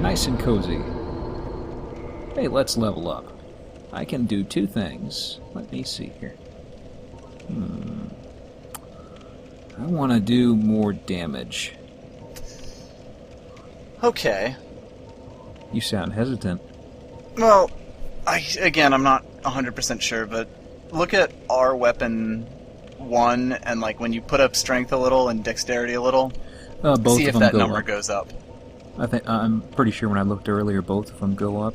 nice and cozy. Hey, let's level up. I can do two things. Let me see here. I want to do more damage. Okay. You sound hesitant. Well, I'm not 100% sure, but look at our weapon 1, and like when you put up strength a little and dexterity a little, Both see of if them that go number up. goes up. I'm pretty sure when I looked earlier, both of them go up.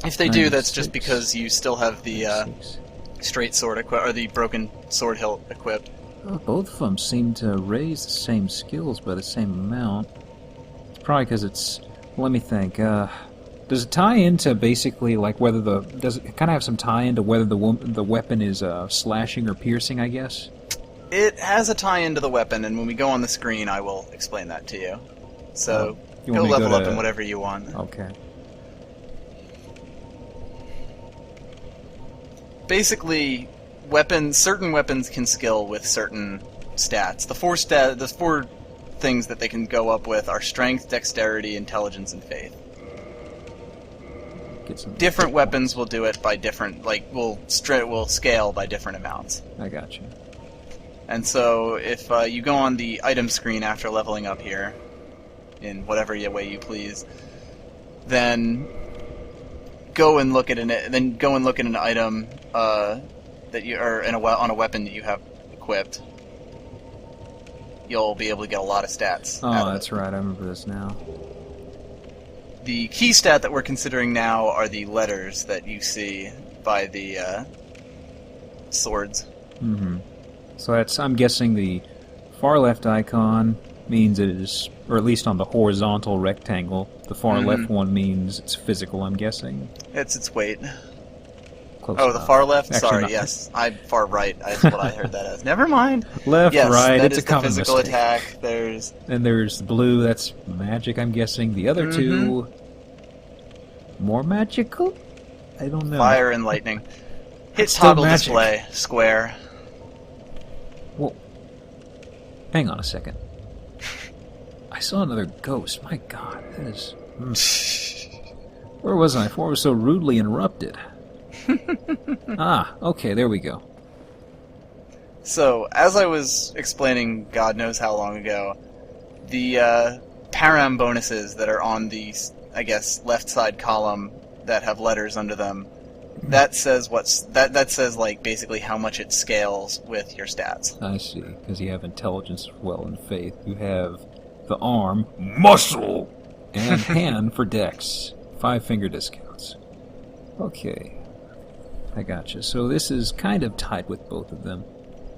If they do, that's just 96, because you still have the 96. straight sword equipped, or the broken sword hilt equipped. Oh, both of them seem to raise the same skills by the same amount. It's probably because it's... Let me think. Does it tie into basically like whether the... Does it kind of have some tie into whether the weapon is slashing or piercing, I guess? It has a tie into the weapon, and when we go on the screen, I will explain that to you. So, You go want me to level go up to- in whatever you want. Okay. Basically, certain weapons can skill with certain stats. The four things that they can go up with are strength, dexterity, intelligence, and faith. Get some Different hit weapons will do it by different, will scale by different amounts. points. I got you. And so, if you go on the item screen after leveling up here, in whatever way you please, then go and look at an item that you are on a weapon that you have equipped. You'll be able to get a lot of stats. out Oh, of that's it. right. I remember this now. The key stat that we're considering now are the letters that you see by the swords. Mm-hmm. So that's... I'm guessing the far left icon means it is... Or at least on the horizontal rectangle. The far left one means it's physical, I'm guessing. It's its weight. Close Oh, the enough. far left? Actually, Sorry, not- yes. Far right. That's what I heard that as. Never mind. Left, Yes, right, that it's is a the common physical mistake. attack. There's And there's blue, that's magic, I'm guessing. The other two... More magical? I don't know. fire and lightning. Hit It's still toggle magic. display, square. Whoa. Hang on a second. I saw another ghost. My god, that is... Where was I before I was so rudely interrupted? Okay, there we go. So, as I was explaining God knows how long ago, the param bonuses that are on the, I guess, left side column that have letters under them, that says that says like basically how much it scales with your stats. I see, because you have intelligence as well and faith. You have the arm, muscle, and hand for dex. 5-finger discounts. Okay. I gotcha. So this is kind of tied with both of them.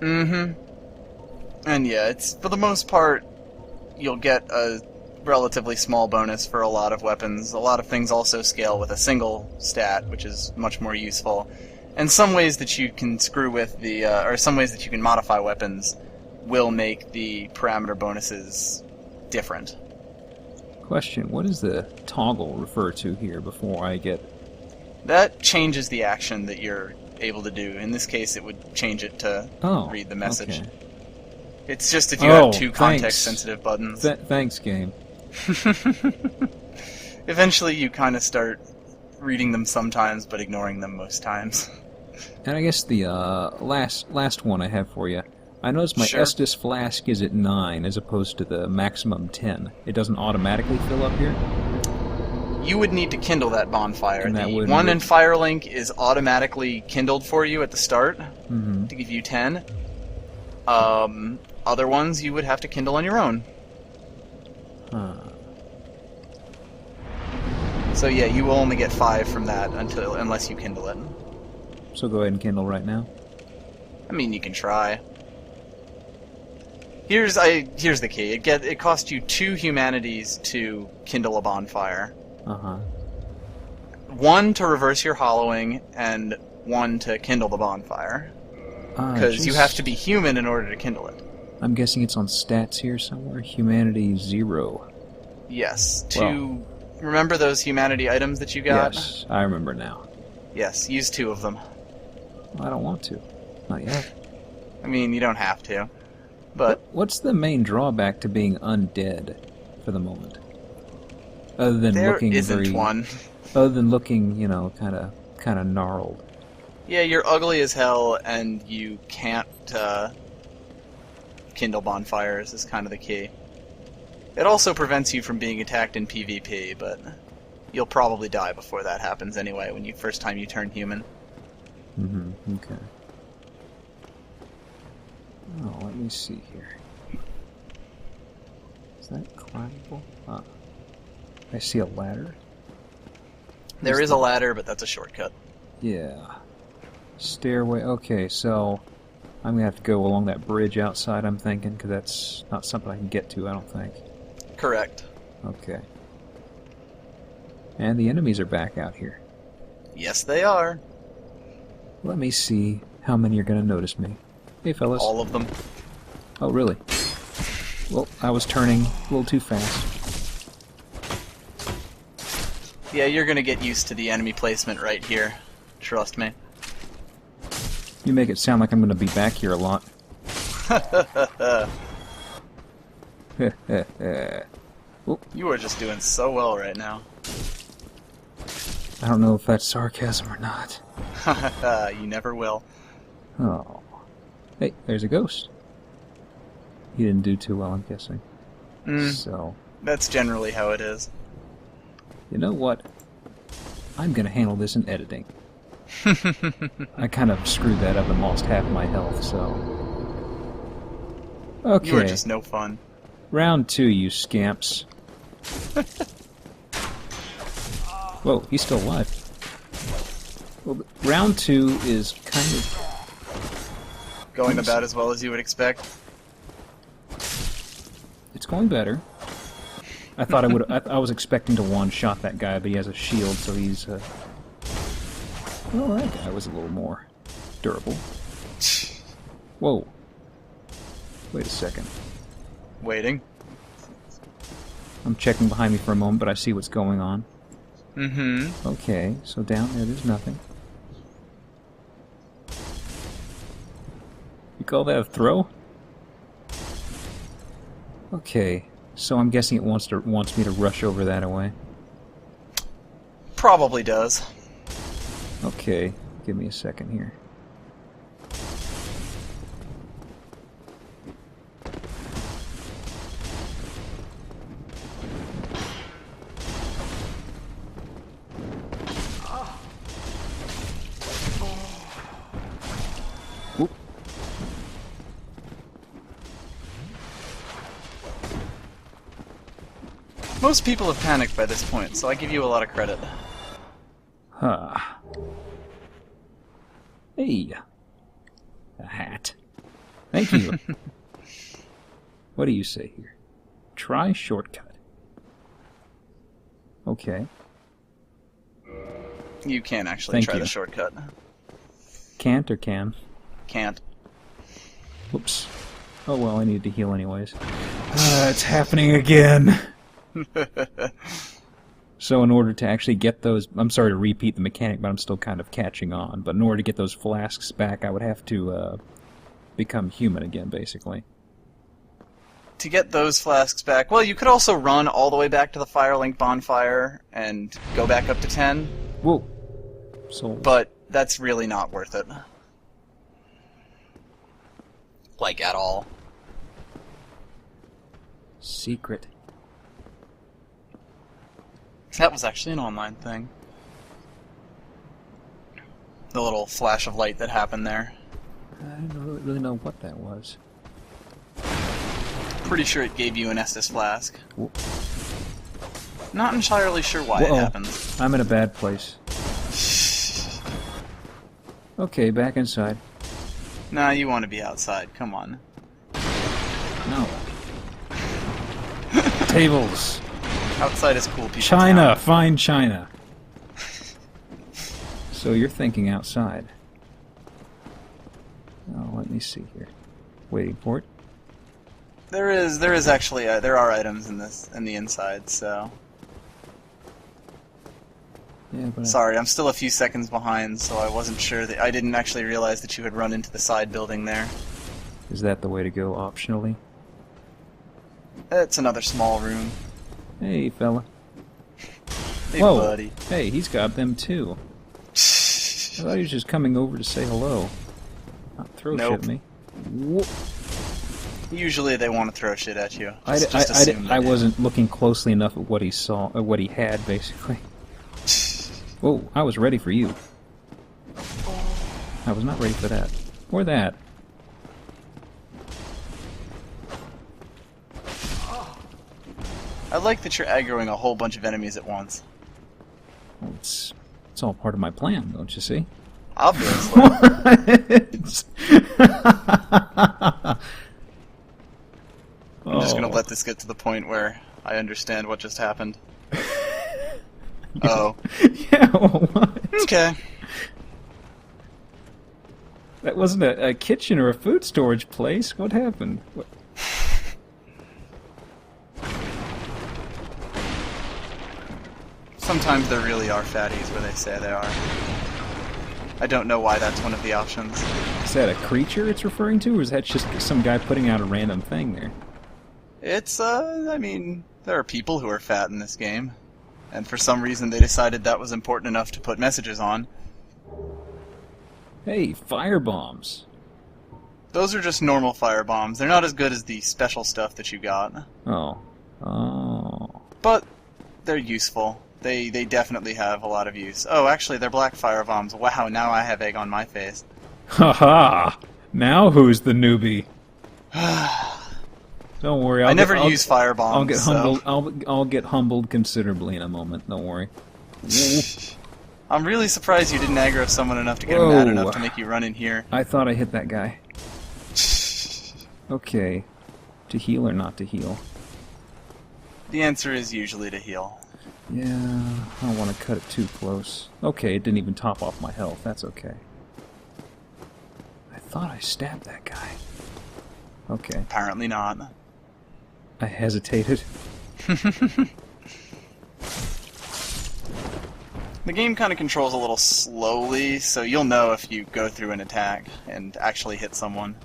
Mm-hmm. And yeah, it's for the most part, you'll get a relatively small bonus for a lot of weapons. A lot of things also scale with a single stat, which is much more useful. And some ways that you can screw with or some ways that you can modify weapons will make the parameter bonuses different. Question, what does the toggle refer to here before I get... That changes the action that you're able to do. In this case, it would change it to read the message. Okay. It's just if you have two thanks. context-sensitive buttons. Thanks, game. Eventually, you kind of start reading them sometimes, but ignoring them most times. And I guess the last one I have for you. I noticed my Sure. Estus flask is at 9 as opposed to the maximum 10. It doesn't automatically fill up here? You would need to kindle that bonfire. And that The would- one in Firelink is automatically kindled for you at the start Mm-hmm. to give you 10. Other ones you would have to kindle on your own. Huh. So yeah, you will only get 5 from that unless you kindle it. So go ahead and kindle right now. I mean, you can try. Here's the key. It costs you 2 humanities to kindle a bonfire. Uh-huh. 1 to reverse your hollowing, and 1 to kindle the bonfire. Because you have to be human in order to kindle it. I'm guessing it's on stats here somewhere. Humanity 0. Yes. Well- Remember those humanity items that you got? Yes, I remember now. Yes, use 2 of them. I don't want to. Not yet. I mean, you don't have to. But What's the main drawback to being undead for the moment? Other than There looking isn't very, one. other than looking, you know, kind of gnarled. Yeah, you're ugly as hell, and you can't kindle bonfires is kind of the key. It also prevents you from being attacked in PvP, but you'll probably die before that happens anyway, when first time you turn human. Okay. Oh, let me see here. Is that climbable? I see a ladder. There is a ladder, but that's a shortcut. Yeah. Stairway. Okay, so I'm gonna have to go along that bridge outside, I'm thinking, because that's not something I can get to, I don't think. Correct. Okay. And the enemies are back out here. Yes, they are. Let me see how many are gonna notice me. Hey, fellas. All of them. Oh, really? Well, I was turning a little too fast. Yeah, you're gonna get used to the enemy placement right here. Trust me. You make it sound like I'm gonna be back here a lot. You are just doing so well right now. I don't know if that's sarcasm or not. You never will. Oh. Hey, there's a ghost. He didn't do too well, I'm guessing. So, That's generally how it is. you know what? I'm gonna handle this in editing. I kind of screwed that up and lost half my health, so... Okay. You are just no fun. Round 2, you scamps. Whoa, he's still alive. Well, round 2 is kind of... Going about as well as you would expect. It's going better. I thought I would. I was expecting to one-shot that guy, but he has a shield, so he's... Well, that guy was a little more durable. Whoa. Wait a second. Waiting. I'm checking behind me for a moment, but I see what's going on. Mm-hmm. Okay, so down there's nothing. You call that a throw? Okay, so I'm guessing it wants me to rush over that way. Probably does. Okay, give me a second here. Whoop. Most people have panicked by this point, so I give you a lot of credit. Huh. Hey. A hat. Thank you. What do you say here? Try shortcut. Okay. You can actually Thank try you. the shortcut. Can't or can? Can't. Whoops. Oh well, I need to heal anyways. It's happening again. So in order to actually get those... I'm sorry to repeat the mechanic, but I'm still kind of catching on. But in order to get those flasks back, I would have to become human again, basically. To get those flasks back, well, you could also run all the way back to the Firelink bonfire and go back up to 10. Whoa. So... But that's really not worth it. Like, at all. Secret. That was actually an online thing. The little flash of light that happened there. I don't really know what that was. Pretty sure it gave you an Estus flask. Whoa. Not entirely sure why it Whoa. happens. I'm in a bad place. Okay, back inside. Nah, you want to be outside. Come on. No. Tables. Outside is cool people. China. town. Find China. So you're thinking outside. Oh, let me see here. Waiting for it. There is actually there are items in the inside. So Yeah, but sorry, I'm still a few seconds behind, so I wasn't sure that I didn't actually realize that you had run into the side building there. Is that the way to go optionally? It's another small room. Hey, fella. Hey, Whoa! buddy. Hey, he's got them too. I thought he was just coming over to say hello. Not throw shit Nope. at me. Whoa. Usually they want to throw shit at you. I Just assume they do. wasn't looking closely enough at what he saw, what he had, basically. Whoa, I was ready for you. I was not ready for that. Or that. I like that you're aggroing a whole bunch of enemies at once. Well, it's all part of my plan, don't you see? Obviously. I'm just gonna let this get to the point where I understand what just happened. Oh. Yeah, what? Okay. That wasn't a kitchen or a food storage place. What happened? What? Sometimes there really are fatties where they say they are. I don't know why that's one of the options. Is that a creature it's referring to, or is that just some guy putting out a random thing there? It's, I mean, there are people who are fat in this game. And for some reason they decided that was important enough to put messages on. Hey, fire bombs. Those are just normal fire bombs. They're not as good as the special stuff that you got. Oh. Oh. But they're useful. They definitely have a lot of use. Oh, actually, they're black fire bombs. Wow, now I have egg on my face. Haha! Now who's the newbie? Don't worry. I never use fire bombs. I'll get so- humbled. I'll get humbled considerably in a moment. Don't worry. I'm really surprised you didn't aggro someone enough to get him Whoa. mad enough to make you run in here. I thought I hit that guy. Okay. To heal or not to heal? The answer is usually to heal. Yeah, I don't want to cut it too close. Okay, it didn't even top off my health. That's okay. I thought I stabbed that guy. Okay. Apparently not. I hesitated. The game kind of controls a little slowly, so you'll know if you go through an attack and actually hit someone.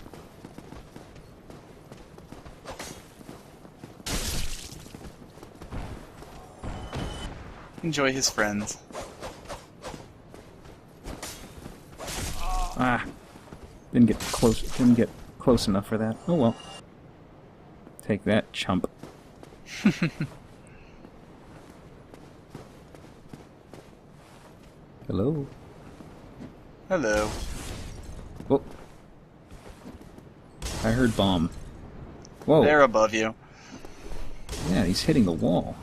Enjoy his friends. Ah. Didn't get close enough for that. Oh well. Take that, chump. Hello? Hello. Oh. I heard bomb. Whoa. They're above you. Yeah, he's hitting the wall.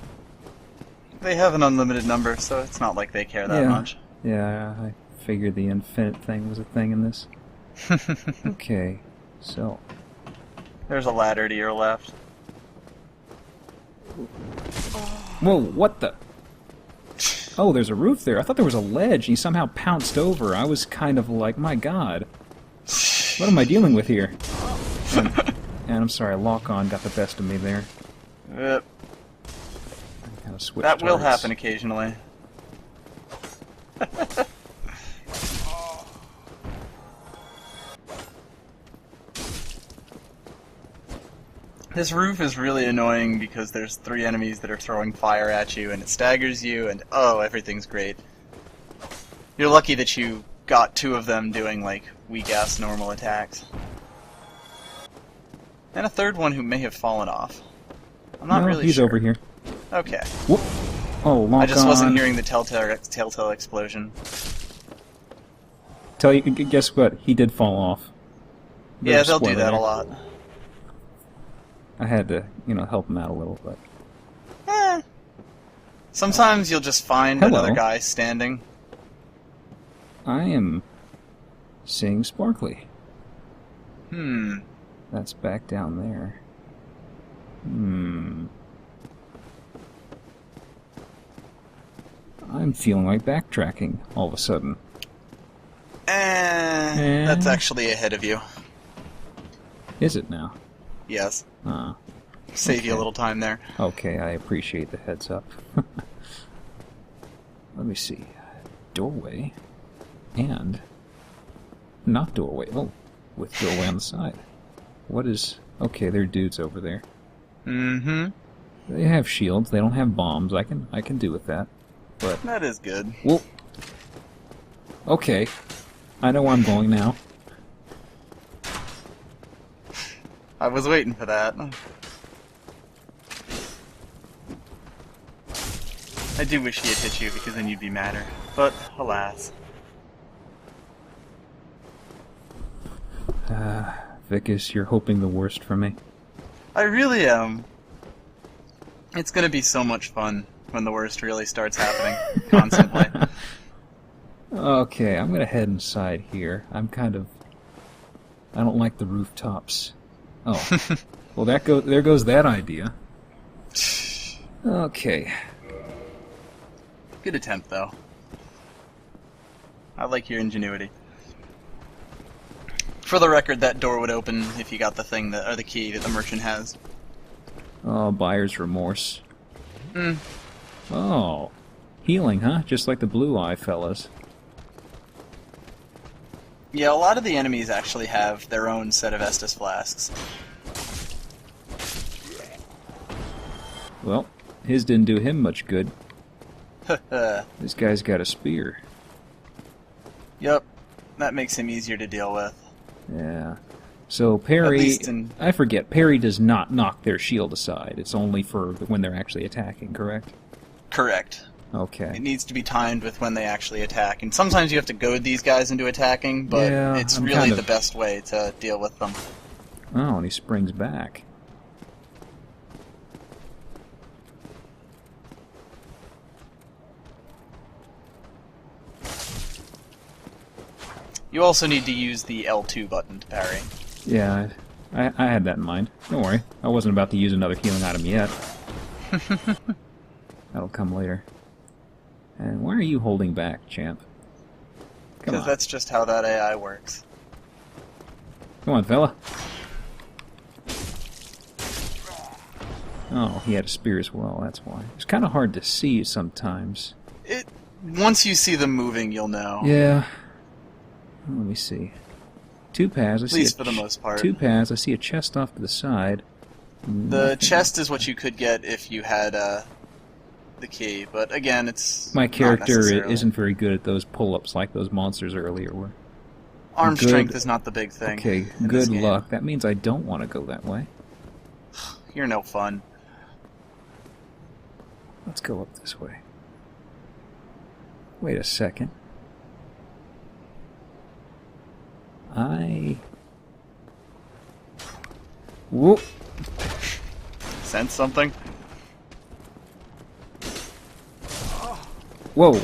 They have an unlimited number, so it's not like they care that Yeah. much. Yeah, I figured the infinite thing was a thing in this. Okay, so. There's a ladder to your left. Whoa, what the? Oh, there's a roof there. I thought there was a ledge. He somehow pounced over. I was kind of like, my god. What am I dealing with here? And I'm sorry, lock-on got the best of me there. Yep. I kind of switched That will targets. happen occasionally. This roof is really annoying because there's 3 enemies that are throwing fire at you and it staggers you and oh, everything's great. You're lucky that you got 2 of them doing like weak-ass normal attacks. And a 3rd one who may have fallen off. I'm not No, really he's sure. over here. Okay. Whoop. Oh, lock-on. I just wasn't hearing the telltale explosion. Tell you, guess what? He did fall off. Bit Yeah, of they'll do spoiler that a there. lot. I had to, help him out a little, but... Eh. Sometimes you'll just find Hello. another guy standing. I am seeing Sparkly. Hmm. That's back down there. Hmm. I'm feeling like backtracking all of a sudden. That's actually ahead of you. Is it now? Yes. Okay. Save you a little time there. Okay, I appreciate the heads up. Let me see. Doorway. And... not doorway. Oh, with doorway on the side. What is... okay, there are dudes over there. Mm-hmm. They have shields. They don't have bombs. I can do with that. But, That is good. well... Okay. I know where I'm going now. I was waiting for that. I do wish he had hit you, because then you'd be madder. But, alas. Vicus, you're hoping the worst for me. I really am. It's gonna be so much fun when the worst really starts happening. Constantly. Okay, I'm gonna head inside here. I don't like the rooftops. Oh. Well, there goes that idea. Okay. Good attempt, though. I like your ingenuity. For the record, that door would open if you got the thing or the key that the merchant has. Oh, buyer's remorse. Hmm. Oh. Healing, huh? Just like the blue eye fellas. Yeah, a lot of the enemies actually have their own set of Estus flasks. Well, his didn't do him much good. This guy's got a spear. Yep, that makes him easier to deal with. Yeah. So parry... At least in... I forget, parry does not knock their shield aside. It's only for when they're actually attacking, correct? Correct. Okay. It needs to be timed with when they actually attack, and sometimes you have to goad these guys into attacking, but Yeah, it's I'm really kind of- the best way to deal with them. Oh, and he springs back. You also need to use the L2 button to parry. Yeah, I had that in mind. Don't worry. I wasn't about to use another healing item yet. That'll come later. And why are you holding back, champ? Come Because on. that's just how that AI works. Come on, fella. Oh, he had a spear as well, that's why. It's kind of hard to see sometimes. Once you see them moving, you'll know. Yeah. Let me see. Two paths. I At see least for the most part. Two paths. I see a chest off to the side. The Nothing. chest is what you could get if you had the key, but again, it's My not character necessarily. isn't very good at those pull-ups like those monsters earlier were. Arm good. strength is not the big thing. Okay, in this good game. luck. That means I don't want to go that way. You're no fun. Let's go up this way. Wait a second. Whoop! Sense something? Whoa!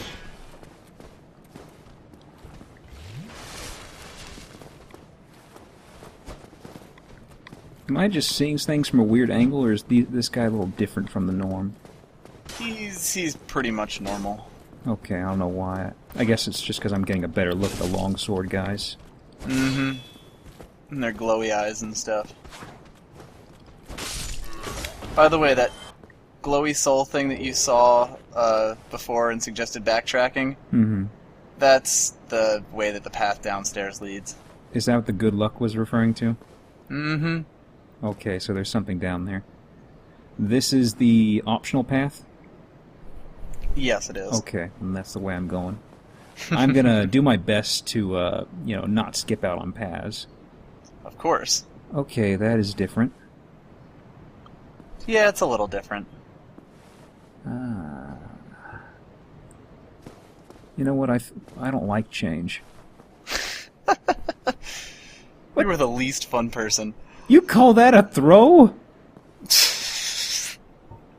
Am I just seeing things from a weird angle, or is this guy a little different from the norm? He's pretty much normal. Okay, I don't know why. I guess it's just because I'm getting a better look at the longsword guys. Mm-hmm. And their glowy eyes and stuff. By the way, that glowy soul thing that you saw before and suggested backtracking, Mm-hmm. that's the way that the path downstairs leads. Is that what the good luck was referring to? Mm-hmm. Okay, so there's something down there. This is the optional path? Yes, it is. Okay, and that's the way I'm going. I'm gonna do my best to, not skip out on paths. Of course. Okay, that is different. Yeah, it's a little different. Ah. You know what, I don't like change. You were the least fun person. You call that a throw?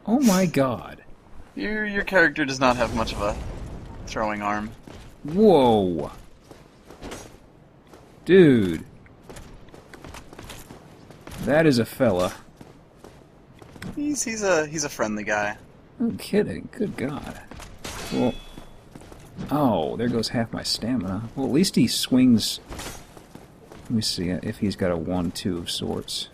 Oh my god. Your character does not have much of a throwing arm. Whoa. Dude. That is a fella. He's a friendly guy. No kidding. Good god. Well, oh, there goes half my stamina. Well, at least he swings. Let me see if he's got a 1-2 of sorts.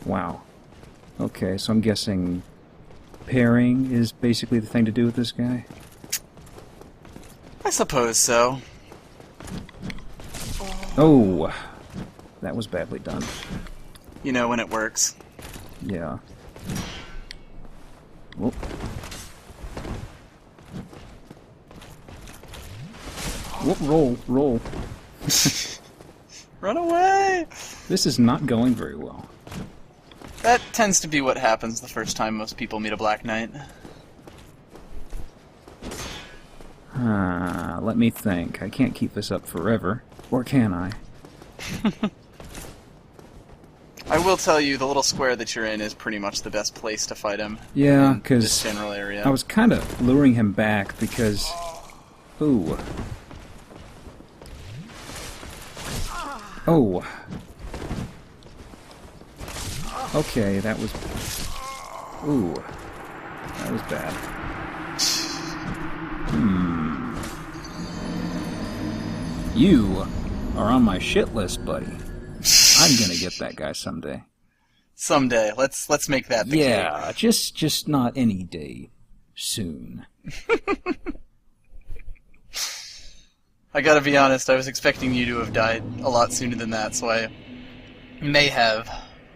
Wow. Okay, so I'm guessing pairing is basically the thing to do with this guy? I suppose so. Oh! That was badly done. you know, when it works. Yeah. Whoop. Whoop, roll. Run away! This is not going very well. That tends to be what happens the first time most people meet a Black Knight. Let me think. I can't keep this up forever. Or can I? I will tell you, the little square that you're in is pretty much the best place to fight him. Yeah, in because this general area. I was kind of luring him back because... Ooh. Oh. Okay, that was... Ooh. That was bad. You are on my shit list, buddy. I'm gonna get that guy someday. Someday. Let's make that the Yeah, just not any day soon. I gotta be honest, I was expecting you to have died a lot sooner than that, so I may have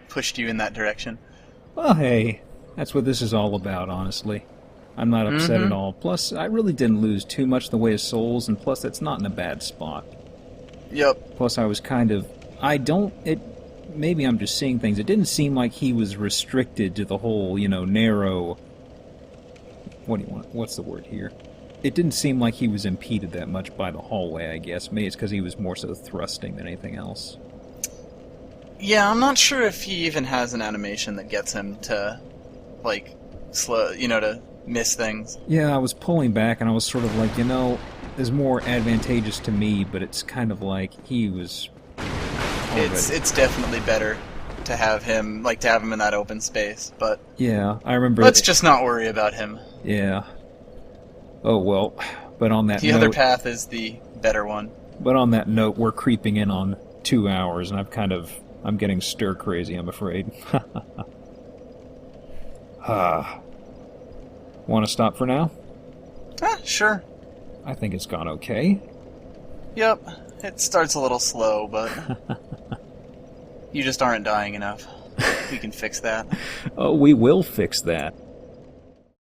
pushed you in that direction. Well, hey, that's what this is all about, honestly. I'm not upset at all. Plus, I really didn't lose too much in the way of souls, and plus, that's not in a bad spot. Yep. Plus, I was kind of... Maybe I'm just seeing things. It didn't seem like he was restricted to the whole, narrow... What do you want? What's the word here? It didn't seem like he was impeded that much by the hallway, I guess. Maybe it's because he was more so thrusting than anything else. Yeah, I'm not sure if he even has an animation that gets him to, slow, to miss things. Yeah, I was pulling back, and I was sort of like, it's more advantageous to me, but it's kind of like he was... It's definitely better to have him, in that open space, but... Yeah, I remember... Let's just not worry about him. Yeah. Oh, well, but on that note... The other path is the better one. But on that note, we're creeping in on 2 hours, and I'm getting stir-crazy, I'm afraid. Want to stop for now? Sure. I think it's gone okay. Yep. It starts a little slow, but... You just aren't dying enough. We can fix that. Oh, we will fix that.